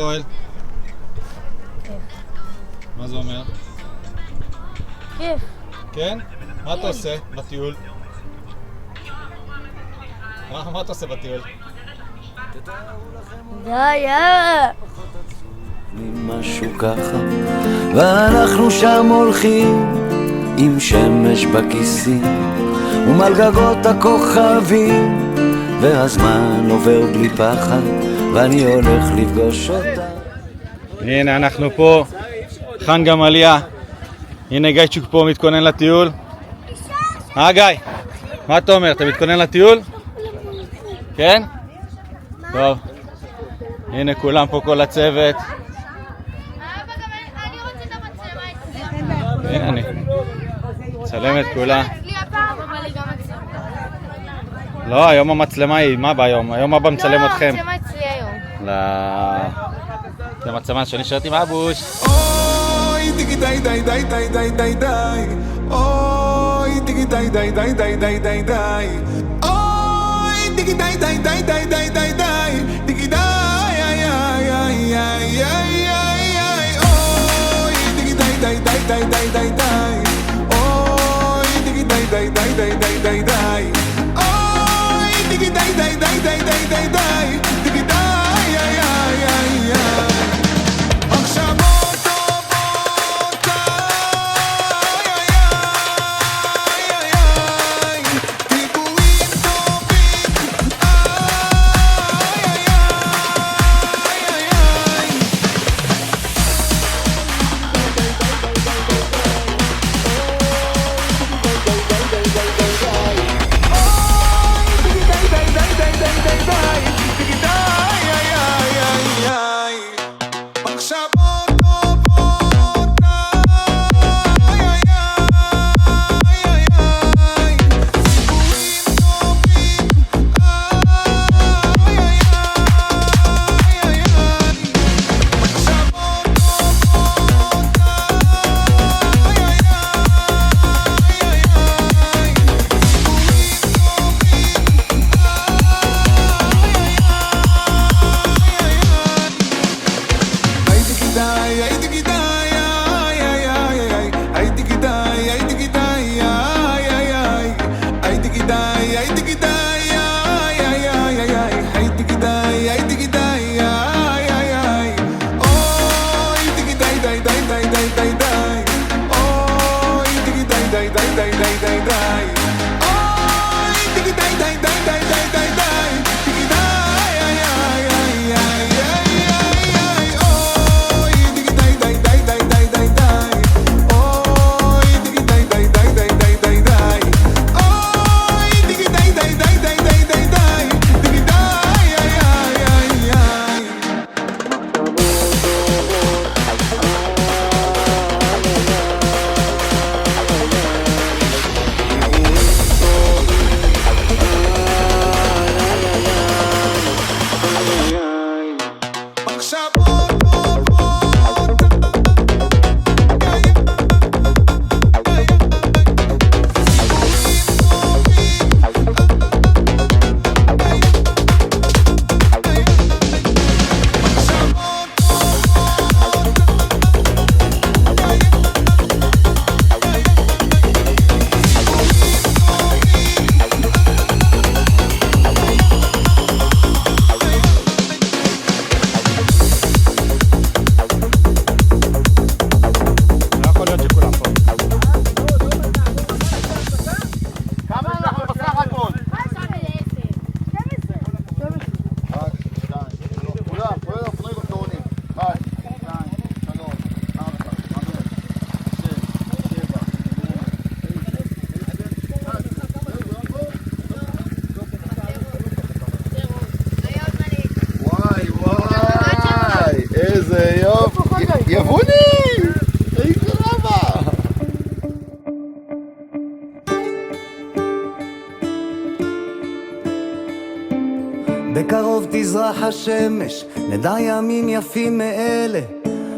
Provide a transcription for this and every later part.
הפועל? מה זה אומר? כיף. כן? מה אתה עושה בטיול? מה אתה עושה בטיול? די, יאללה. משהו ככה, ואנחנו שם הולכים עם שמש בכיסים ומעל גגות הכוכבים, והזמן עובר בלי פחד ואני הולך לפגוש אותה. הנה אנחנו פה, חן גמליה. הנה גייצ'וק פה מתכונן לטיול. גיא, מה אתה אומר? אתה מתכונן לטיול? כן? טוב. הנה כולם פה, כל הצוות. הנה אני מצלם את כולה. לא, היום המצלמה היא, מה ביום? היום אבא מצלם אתכם. לא, המצלמה אצלי היום. לא, זה מצלמה שאני שרת עם אבוש. אוי, דיגי די די די די די די די. אוי, דיגי די די די די די די די. אוי, דיגי די די די די די די די. דיגי די איי איי איי איי איי איי. אוי, דיגי די די די די די די די. אוי, דיגי די די די די די די די. אוי, דיגי די די די די די די די. דיגי די איי איי איי איי. מחשבות טובות, איי איי איי איי. דיבורים טובים, איי איי איי איי. יבוני! איזה רבה! בקרוב תזרח השמש, נדע ימים יפים מאלה,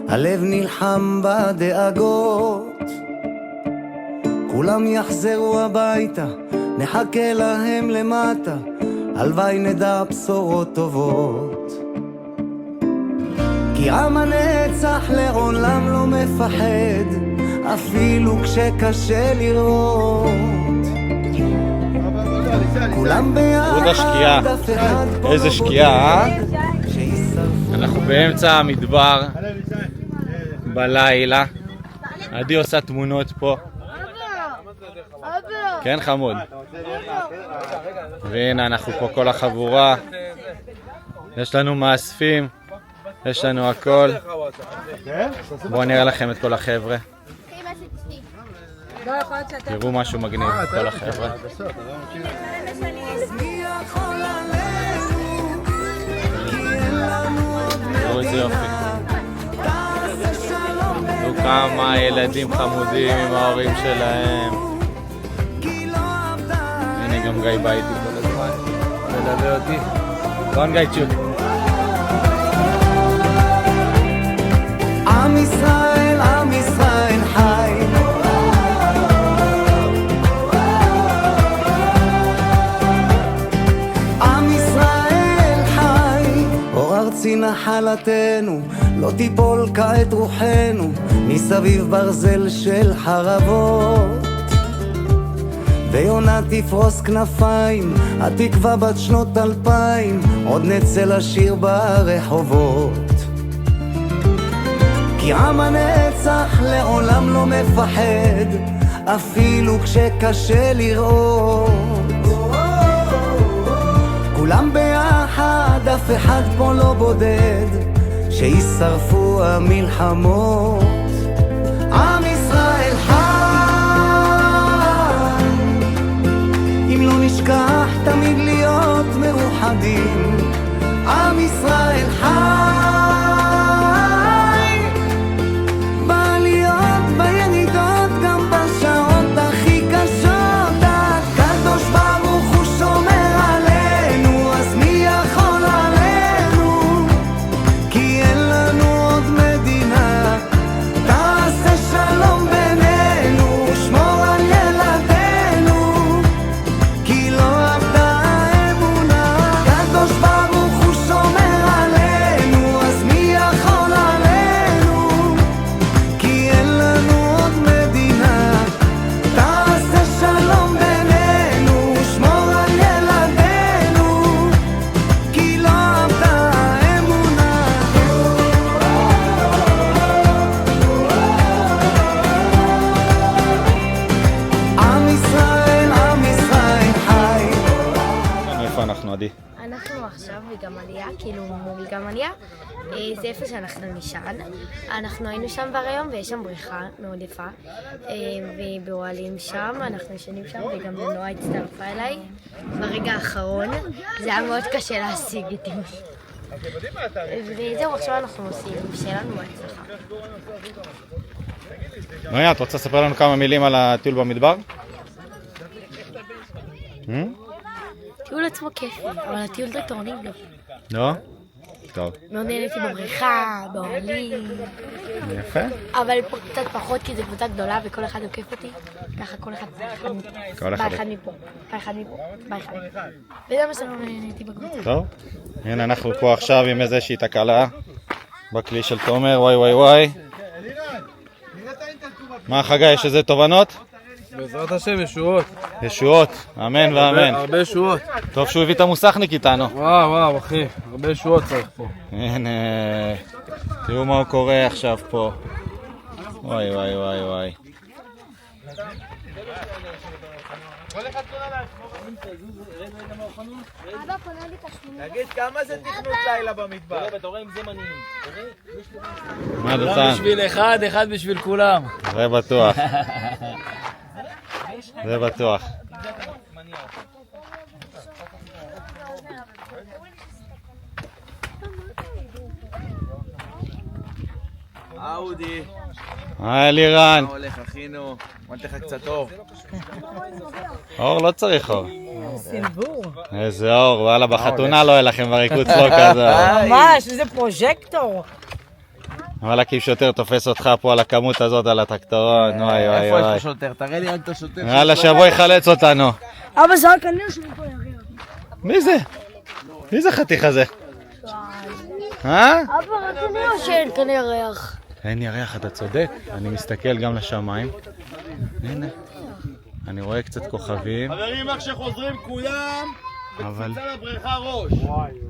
הלב נלחם בדאגות. כולם יחזרו הביתה, נחכה להם למטה, הלוואי נדע בשורות טובות. כי כי עם הנצח לעולם לא מפחד, אפילו כשקשה לראות. כולם עוד השקיעה. ביחד, אף אחד פה איזה לא שקיעה, אה? בודד, שישרפו. אנחנו באמצע המדבר בלילה. עדי עושה תמונות פה. אבא! כן חמוד. והנה אנחנו פה כל החבורה. יש לנו מאספים. יש לנו הכל. בואו נראה לכם את כל החבר'ה. תראו משהו מגניב, כל החבר'ה. מי יכול עלינו? כי אין לנו עוד תראו איזה יופי. תעשה שלום תראו כמה ילדים חמודים עם ההורים שלהם. כי לא עבדה. הנה גם גיא בא איתי כל הזמן. תלווה אותי. בואו גיא צ'וק. עם ישראל חי. עם ישראל חי. אור ארצי נחלתנו, לא תיפול כעת רוחנו, מסביב ברזל של חרבות. ויונה תפרוס כנפיים, התקווה בת שנות 2000, עוד נצא לשיר ברחובות. כי עם הנצח לעולם לא מפחד, אפילו כשקשה לראות. כולם ביחד, אף אחד פה לא בודד, שישרפו המלחמות. עם ישראל חי, אם לא נשכח תמיד להיות מאוחדים. עם ישראל חי, אנחנו עכשיו בגמליה, כאילו מול גמליה, זה איפה שאנחנו נשען. אנחנו היינו שם ברעיון ויש שם בריכה מאוד יפה, ובאוהלים שם, אנחנו ישנים שם, וגם נועה הצטרפה אליי ברגע האחרון. זה היה מאוד קשה להשיג איתי. וזהו, עכשיו אנחנו עושים, שיהיה לנו בהצלחה. נויה, את רוצה לספר לנו כמה מילים על הטיול במדבר? הטיול עצמו כיפי, אבל הטיול לטורנים לא. לא? טוב. מאוד נהניתי בבריכה, באוהלים. יפה. אבל פה קצת פחות כי זו קבוצה גדולה וכל אחד עוקף אותי. ככה כל אחד בא אחד מפה, בא אחד מפה, בא אחד מפה. וזה מה שלא נהניתי בקבוצה. טוב. הנה אנחנו פה עכשיו עם איזושהי תקלה בכלי של תומר, וואי וואי וואי. מה חגי, יש איזה תובנות? בעזרת השם, ישועות. ישועות, אמן ואמן. הרבה ישועות. טוב שהוא הביא את המוסכניק איתנו. וואו, אחי, הרבה ישועות צריך פה. הנה, תראו מה הוא קורה עכשיו פה. וואי וואי וואי וואי. תגיד, כמה זה תכנות לילה במדבר? אתה רואה עם זמנים. מה דותן? בשביל אחד בשביל כולם. זה בטוח. זה בטוח. אודי. היי לירן. מה הולך אחינו? אמרתי לך קצת אור. אור לא צריך אור. איזה אור, וואלה בחתונה לא היה לכם בריקוד צלוק כזה. ממש, איזה פרוז'קטור. וואלה כי שוטר תופס אותך פה על הכמות הזאת על הטרקטורון, וואי וואי איפה יש וואי. לך שוטר? תראה לי רק את השוטר. יאללה שבוא יחלץ אותנו. אבא זה רק אני שלי פה יראה. מי זה? מי זה חתיך הזה? אה? אבא, רק אני לא שאין כאן ירח. אין ירח, אתה צודק. אני מסתכל גם לשמיים. הנה. אני רואה קצת כוכבים. חברים, איך שחוזרים כולם, אבל... בקפיצה לבריכה ראש.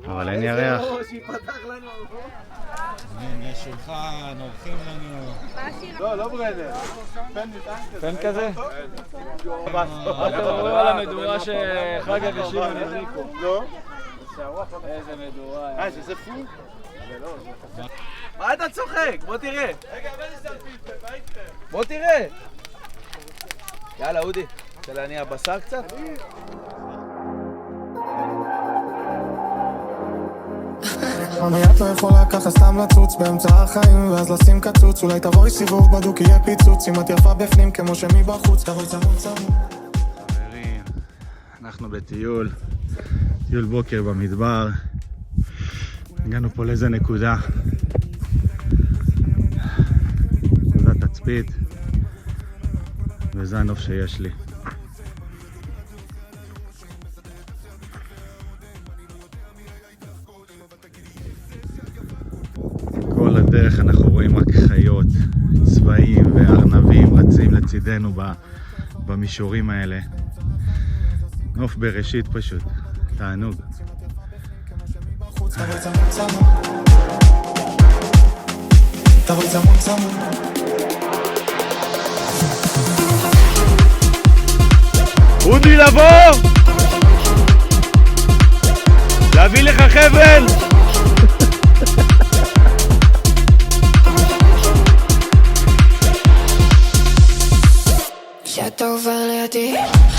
אבל אין ירח. שיפתח לנו. הנה, שולחן, אורחים לנו. לא ברנר. פן כזה? אתה רואה על המדורה שחג ושמעון הדליקו. לא? איזה מדורה. שזה פול? מה אתה צוחק? בוא תראה. בוא תראה. יאללה, אודי. רוצה להניע בשר קצת? ממי את לא יכולה ככה סתם לצוץ באמצע החיים ואז לשים קצוץ אולי תבואי סיבוב בדוק יהיה פיצוץ אם את יפה בפנים כמו שמבחוץ תבואי צמוד צמוד חברים, אנחנו בטיול, טיול בוקר במדבר. הגענו פה לאיזה נקודת תצפית וזה הנוף שיש לי. כל הדרך אנחנו רואים רק חיות, צבעים וארנבים רצים לצידנו במישורים האלה. נוף בראשית פשוט, תענוג. תבואי צמוד צמוד אודי, לבוא! להביא לך חבל! כשאתה עובר לידי,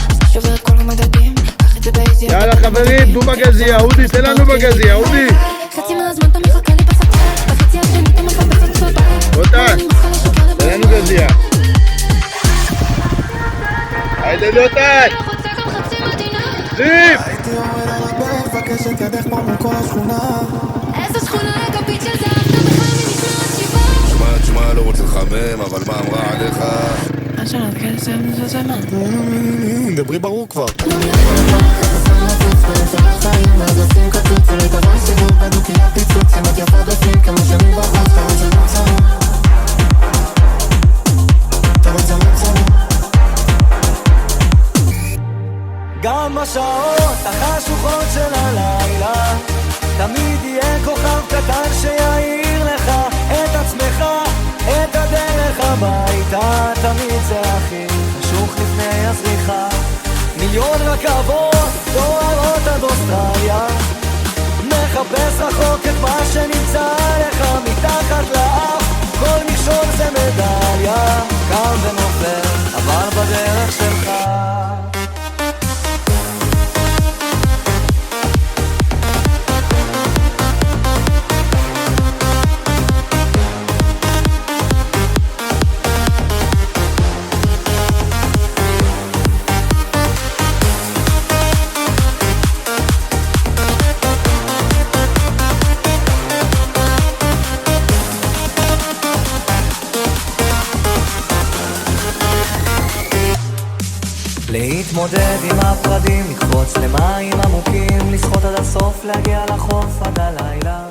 אז שובר את כל המדדים. קח את זה באיזי. יאללה חברים, תנו בגזייה, אודי, תן לנו בגזייה, אודי! חצי מהזמן אתה מחכה לי בסצה, בחצי השני אתה מחפש את סבבה. אותן, תן לנו גזייה. היידה דותן! רוצה גם חצי מדינה. זיפ! הייתי יורד על הברך מבקש את ידך פה מול כל השכונה איזה שכונה כפית של זהב, אתה בכלל ממשמעת שבעה. תשמע, לא רוצה לחמם, אבל מה אמרה עליך? השנה כסף מזוזמן. דברי ברור כבר גם בשעות החשוכות של הלילה תמיד יהיה כוכב קטן שיעיר לך את עצמך, את הדרך הביתה. תמיד זה הכי חשוך לפני הזריחה. מיליון רכבות דוהרות עד אוסטרליה, מחפש רחוק את מה שנמצא לך מתחת לאף. כל מכשול זה מדליה, קם ונופל אבל בדרך שלך. להתמודד עם הפרדים, לקפוץ למים עמוקים, לשחות עד הסוף, להגיע לחוף עד הלילה.